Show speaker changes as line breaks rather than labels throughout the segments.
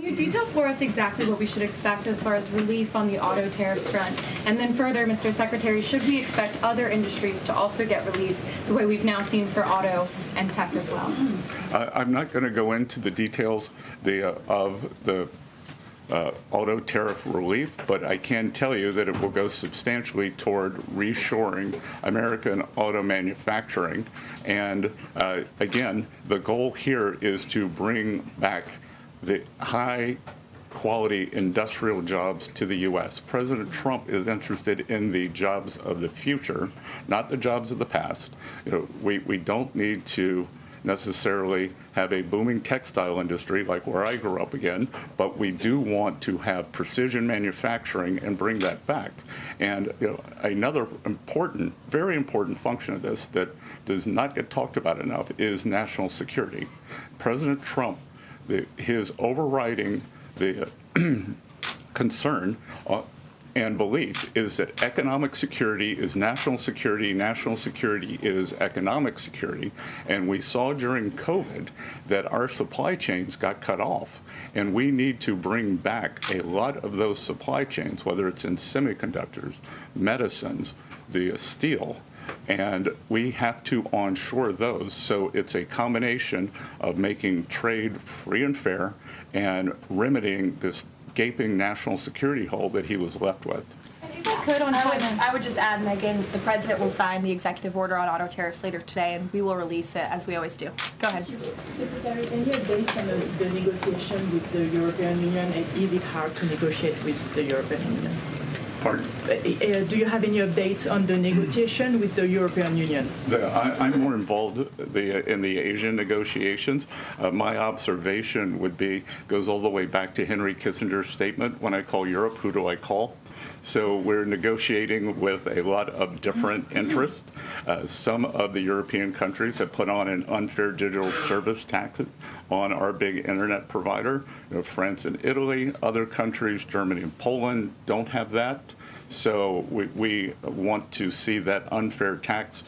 you detail for us exactly what we should expect as far as relief on the auto tariffs front? And then further, Mr. Secretary, should we expect other industries to also get relief the way we've now seen for auto and tech as well?
I'm not going to go into the details of the auto tariff relief, but I can tell you that it will go substantially toward reshoring American auto manufacturing. And again, the goal here is to bring back the high quality industrial jobs to the U.S. President Trump is interested in the jobs of the future, not the jobs of the past. We don't need to necessarily have a booming textile industry like where I grew up again, but we do want to have precision manufacturing and bring that back. And another important, very important function of this that does not get talked about enough is national security. President Trump, his overriding the concern and belief is that economic security is national security is economic security. And we saw during COVID that our supply chains got cut off. And we need to bring back a lot of those supply chains, whether it's in semiconductors, medicines, the steel, and we have to onshore those. So it's a combination of making trade free and fair and remedying this gaping national security hole that he was left with.
If I could, on China.
I would just add, Megan, the president will sign the executive order on auto tariffs later today, and we will release it as we always do. Go ahead.
Secretary, any updates on the negotiation with the European Union, and is it hard to negotiate with the European Union?
Pardon?
Do you have any updates on the negotiation with the European Union?
I'm more involved in the Asian negotiations. My observation goes all the way back to Henry Kissinger's statement, when I call Europe, who do I call? So we're negotiating with a lot of different interests. Some of the European countries have put on an unfair digital service tax on our big internet provider. France and Italy, other countries, Germany and Poland, don't have that. So we want to see that unfair tax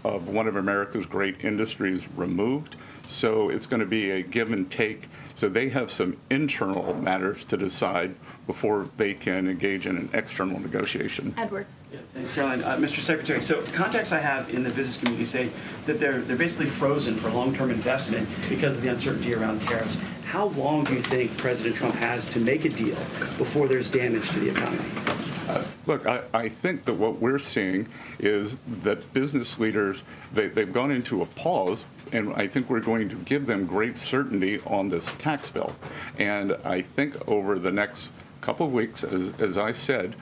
of one of America's great industries removed. So it's going to be a give and take. So they have some internal matters to decide before they can engage in an external negotiation.
Edward.
Yeah, thanks, Caroline. Mr. Secretary, so contacts I have in the business community say that they're basically frozen for long-term investment because of the uncertainty around tariffs. How long do you think President Trump has to make a deal before there's damage to the economy?
Look, I think that what we're seeing is that business leaders, they've gone into a pause, and I think we're going to give them great certainty on this tax bill. And I think over the next couple of weeks, as I said,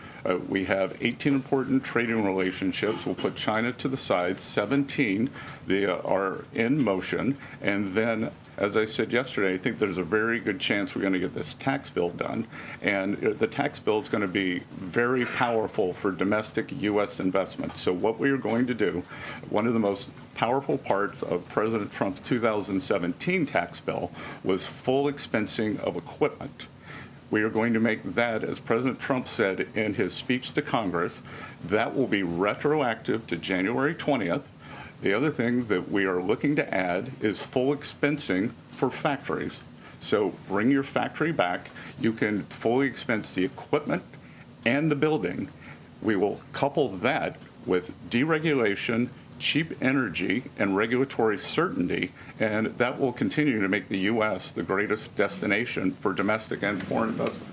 we have 18 important trading relationships. We'll put China to the side. 17 they are in motion. And then, as I said yesterday, I think there's a very good chance we're going to get this tax bill done. And the tax bill is going to be very powerful for domestic U.S. investment. So what we are going to do, one of the most powerful parts of President Trump's 2017 tax bill was full expensing of equipment. We are going to make that, as President Trump said in his speech to Congress, that will be retroactive to January 20th. The other thing that we are looking to add is full expensing for factories. So bring your factory back. You can fully expense the equipment and the building. We will couple that with deregulation, cheap energy, and regulatory certainty, and that will continue to make the U.S. the greatest destination for domestic and foreign investment.